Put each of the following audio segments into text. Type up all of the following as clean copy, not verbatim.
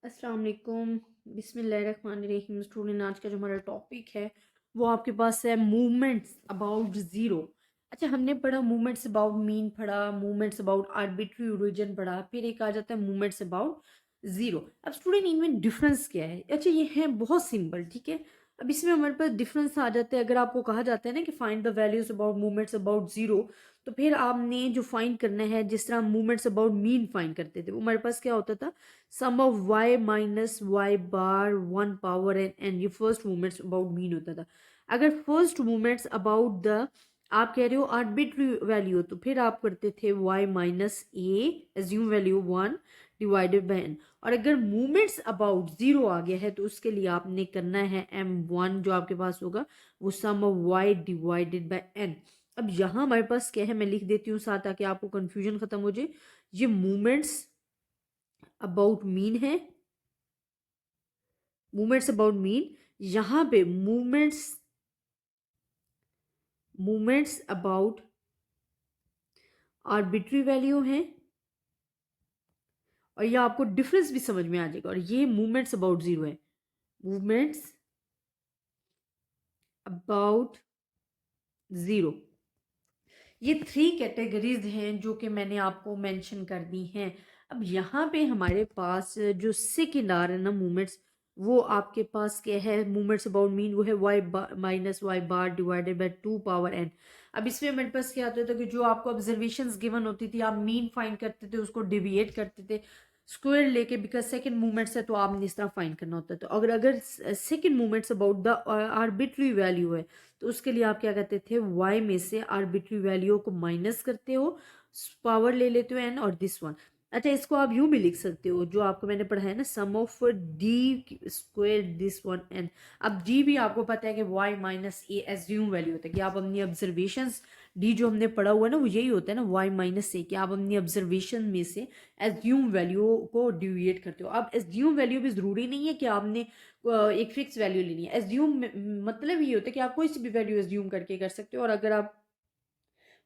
अस्सलाम वालेकुम बिस्मिल्लाहिर्रहमानिर्रहीम। स्टूडेंट, आज का जो हमारा टॉपिक है वो आपके पास है मूवमेंट्स अबाउट ज़ीरो। अच्छा, हमने पढ़ा मूवमेंट्स अबाउट मीन, पढ़ा मूवमेंट्स अबाउट आर्बिट्री ओरिजिन, पढ़ा, फिर एक आ जाता है मूवमेंट्स अबाउट ज़ीरो। अब स्टूडेंट, इनमें डिफरेंस क्या है? अच्छा, ये है बहुत सिंपल, ठीक है। अब इसमें हमारे पास डिफरेंस आ जाता है। अगर आपको कहा जाता है ना कि find the values about movements about zero, तो फिर आपने जो फाइंड करना है, जिस तरह मूवमेंट्स अबाउट मीन फाइंड करते थे, वो हमारे पास क्या होता था? Sum of Y minus Y bar one power N ये फर्स्ट मूवमेंट्स अबाउट मीन होता था। अगर फर्स्ट मूवमेंट्स अबाउट द आप कह रहे हो आर्बिट्री वैल्यू, तो फिर आप करते थे Y minus A, assume value one divided by N. और अगर मूवमेंट्स अबाउट जीरो आ गया है तो उसके लिए आपने करना है एम वन, जो आपके पास होगा वो sum of Y divided by N. अब यहाँ हमारे पास क्या है, मैं लिख देती हूँ साथ ताकि आपको कंफ्यूजन खत्म हो जाए। ये मूवमेंट्स अबाउट मीन है, मूवमेंट्स अबाउट मीन। यहां पे movements movements about arbitrary value है, और ये आपको डिफरेंस भी समझ में आ जाएगा। और ये मूवमेंट्स अबाउट जीरो है, मूवमेंट्स अबाउट जीरो। ये थ्री कैटेगरीज हैं जो कि मैंने आपको मेंशन कर दी हैं। अब यहाँ पे हमारे पास जो सेकेंड आ रहा है ना मूवमेंट्स, वो आपके पास क्या है? मूवमेंट्स अबाउट मीन वो है Y minus Y bar divided by to power N. अब इसमें हमारे पास क्या आता था कि जो आपको ऑब्जर्वेशंस गिवन होती थी, आप मीन फाइंड करते थे, उसको डिविएट करते थे स्क्वायर लेके, बिकॉज सेकंड मूवमेंट्स है तो आपने इस तरह फाइंड करना होता है। तो अगर अगर second movements about the arbitrary value है, तो उसके लिए आप क्या करते थे? y में से आर्बिट्री वैल्यू को माइनस करते हो, पावर ले लेते हो n, और दिस वन। अच्छा, इसको आप यूं भी लिख सकते हो, जो आपको मैंने पढ़ा है ना, sum of D square this one n। अब g भी आपको पता है कि y minus A assume value होता है, कि आप अपनी ऑब्जर्वेशंस, डी जो हमने पढ़ा हुआ है ना वो यही होता है ना, y माइनस ए, कि आप अपनी ऑब्जर्वेशन में से एज्यूम वैल्यू को डिविएट करते हो। अब एज्यूम वैल्यू भी जरूरी नहीं है कि आपने एक फिक्स वैल्यू लेनी है। एज्यूम मतलब ये होता है कि आप कोई सी भी वैल्यू एज्यूम करके कर सकते हो, और अगर आप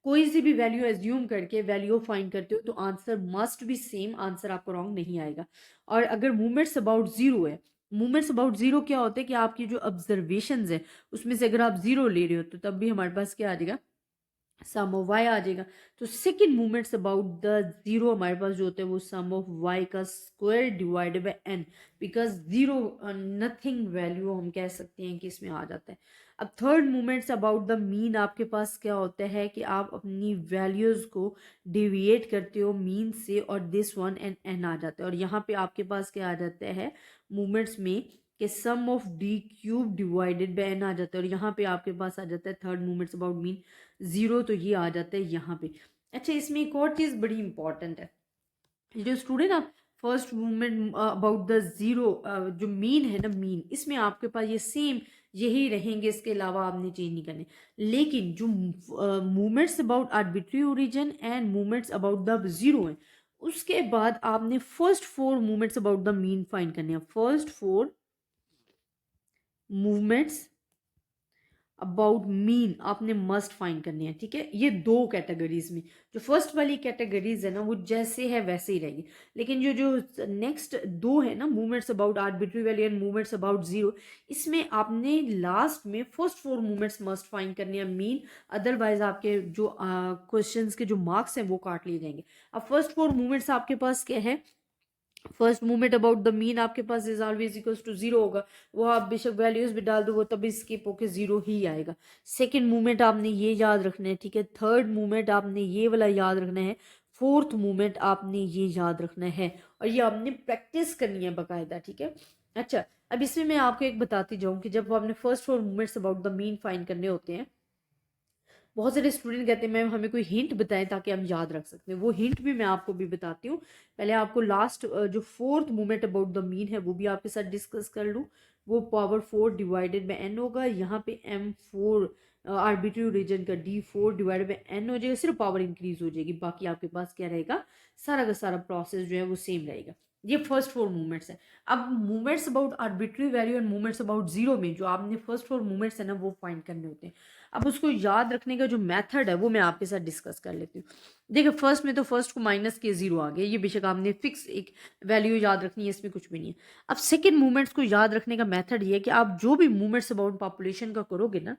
कोई सी भी वैल्यू एज्यूम करके वैल्यू फाइंड करते हो तो answer must be same, answer आपको रॉन्ग नहीं आएगा। और अगर मूवमेंट्स अबाउट जीरो है, मूवमेंट्स अबाउट जीरो क्या होता है कि आपकी जो ऑब्जर्वेशंस है उसमें से अगर आप जीरो ले रहे हो तो तब भी हमारे पास क्या आ जाएगा? सम ऑफ वाई आ जाएगा। तो second movements about the zero हमारे पास जो होता है वो सम ऑफ वाई का square divided by N, because zero nothing value हम कह सकते हैं कि इसमें आ जाता है। अब third movements about the mean आपके पास क्या होता है कि आप अपनी वैल्यूज को डिविएट करते हो मीन से, और दिस वन एंड एन आ जाता है। और यहाँ पे आपके पास क्या आ जाता है मूवमेंट्स में कि sum of D cube divided by N आ जाता है। और यहाँ पे आपके पास आ जाता है third movements about mean zero, तो ये आ जाता है यहाँ पे। अच्छा, इसमें एक और चीज बड़ी इंपॉर्टेंट है, जो स्टूडेंट आप first movement about the zero, जो मीन है ना, मीन इसमें आपके पास ये सेम यही रहेंगे, इसके अलावा आपने चेंज नहीं करने। लेकिन जो movements about arbitrary origin and movements about the zero है, उसके बाद आपने first four movements about the mean find करने हैं। First four movements about mean आपने मस्ट फाइंड करनी है, ठीक है। ये दो कैटेगरीज में, जो फर्स्ट वाली कैटेगरीज है ना वो जैसे है वैसे ही रहेगी, लेकिन जो जो नेक्स्ट दो है ना, movements about arbitrary value and movements about zero, इसमें आपने लास्ट में first four movements must find करनी है मीन, अदरवाइज आपके जो क्वेश्चंस के जो मार्क्स हैं वो काट लिए जाएंगे। अब फर्स्ट फोर मूवमेंट्स आपके पास क्या है? First movement about the mean आपके पास is always equals to zero होगा, वो आप बेशक वैल्यूज भी डाल दो वो तभी स्किप होके जीरो ही आएगा। सेकंड मूवमेंट आपने ये याद रखना है, ठीक है। थर्ड मूवमेंट आपने ये वाला याद रखना है। फोर्थ मूवमेंट आपने ये याद रखना है, और ये आपने प्रैक्टिस करनी है बाकायदा, ठीक है। अच्छा, अब इसमें मैं आपको एक बताती जाऊँ कि जब आपने first four movements about the mean find करने होते हैं, बहुत सारे स्टूडेंट कहते हैं मैम हमें कोई हिंट बताएं ताकि हम याद रख सकते हैं। वो हिंट भी मैं आपको भी बताती हूँ। पहले आपको लास्ट जो fourth movement about the mean है वो भी आपके साथ डिस्कस कर लूँ। वो power four divided by N होगा। यहाँ पे एम फोर आर्बिट्री रीजन का D four divided by N हो जाएगा, सिर्फ पावर इंक्रीज हो जाएगी, बाकी आपके पास क्या रहेगा? सारा का सारा प्रोसेस जो है वो सेम रहेगा। ये फर्स्ट फोर मूवमेंट्स है। अब movements about arbitrary value and movements about zero में जो आपने फर्स्ट फोर मूवमेंट्स है ना वो फाइंड करने होते हैं। अब उसको याद रखने का जो मेथड है वो मैं आपके साथ डिस्कस कर लेती हूँ। देखिए फर्स्ट में तो फर्स्ट को माइनस के 0 आ गया, ये बेशक आपने फिक्स एक वैल्यू याद रखनी है, इसमें कुछ भी नहीं है। अब सेकेंड मूवमेंट्स को याद रखने का मेथड ये है कि आप जो भी मूवमेंट्स अबाउट पॉपुलेशन का करोगे ना,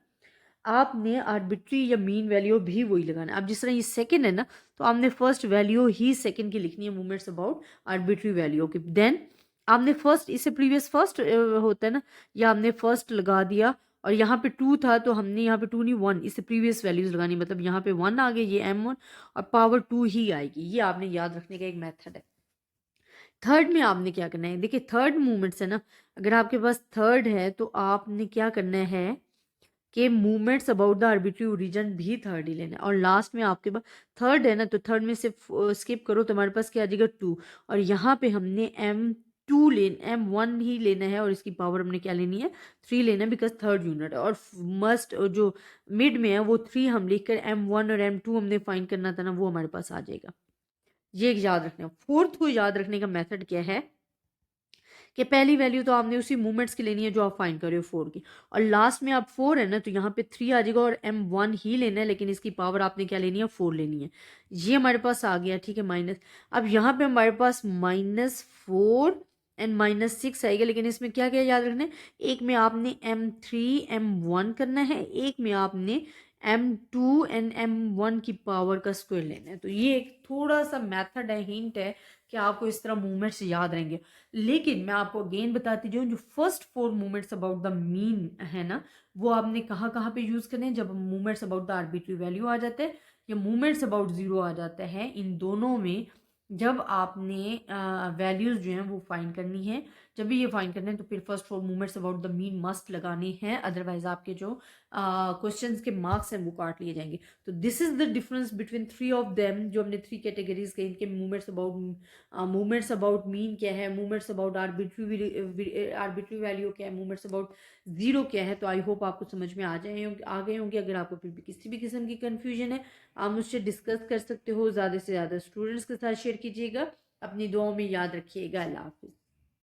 आपने आर्बिट्री या मीन वैल्यू भी वही लगाना है। अब जिस तरह ये सेकंड है ना, तो आपने फर्स्ट वैल्यू ही सेकंड की लिखनी है मूवमेंट्स अबाउट आर्बिट्री वैल्यू की। देन आपने फर्स्ट, इससे प्रीवियस फर्स्ट होता है ना, या आपने फर्स्ट लगा दिया और यहाँ पे 2 था तो हमने यहाँ पे 2 नहीं 1, इससे प्रीवियस वैल्यूज लगानी, मतलब यहाँ पे 1 आ गया, ये m1 और पावर 2 ही आएगी। ये आपने याद रखने का एक मेथड है। थर्ड में आपने क्या करना है, देखिए थर्ड मूवमेंट्स है ना, अगर आपके पास थर्ड है तो आपने क्या करना है कि movements about the arbitrary origin भी थर्ड ही लेना है। और लास्ट में आपके पास थर्ड है ना, तो थर्ड में से स्किप करो तो हमारे पास क्या आ जाएगा 2, और यहाँ पे हमने m1 ही लेना है और इसकी पावर हमने क्या लेनी है 3 लेना है, बिकॉज थर्ड यूनिट है। और मस्ट जो मिड में है वो 3 हम लिख कर m1 और m2 हमने फाइंड करना था ना, वो हमारे पास आ जाएगा। ये याद रखना। फोर्थ को याद रखने का मेथड क्या है कि पहली वैल्यू तो आपने उसी मूवमेंट्स की लेनी है जो आप फाइंड कर रहे हो 4 की, और लास्ट में आप 4 है ना, तो यहाँ पे 3 आ जाएगा और m1 ही लेना है, लेकिन इसकी पावर आपने क्या लेनी है 4 लेनी है। ये हमारे पास आ गया, ठीक है, माइनस। अब यहाँ पे हमारे पास -4 एंड -6 आएगा, लेकिन इसमें क्या क्या याद रखना है, एक में आपने m3 m1 करना है, एक में आपने m2 एंड m1 की पावर का स्क्वायर लेना है। तो ये एक थोड़ा सा मेथड है, हिंट है कि आपको इस तरह मूवमेंट्स याद रहेंगे। लेकिन मैं आपको अगेन बताती जाऊँ, जो first 4 movements about the mean है ना, वो आपने कहाँ कहाँ पे यूज करने हैं, जब movements about the arbitrary value आ जाते हैं या मूवमेंट्स अबाउट 0 आ जाता है, इन दोनों में जब आपने वैल्यूज जो हैं वो फाइंड करनी है। जब भी ये फाइंड करने हैं तो फिर first 4 movements about the mean must लगाने हैं, अदरवाइज आपके जो क्वेश्चंस के मार्क्स हैं वो काट लिए जाएंगे। तो this is the difference between 3 of them, जो हमने 3 कैटेगरीज के, इनके मूवमेंट्स अबाउट मीन क्या है, मूवमेंट्स अबाउट आर्बिट्री वैल्यू क्या है, मूवमेंट्स अबाउट 0 क्या है। तो आई होप आपको समझ में आ गए होंगे। अगर आपको फिर भी किसी भी किस्म की कंफ्यूजन है, आप मुझसे डिस्कस कर सकते हो। ज़्यादा से ज़्यादा स्टूडेंट्स के साथ शेयर कीजिएगा। अपनी दुआओं में याद रखिएगा। अल्लाह हाफिज़।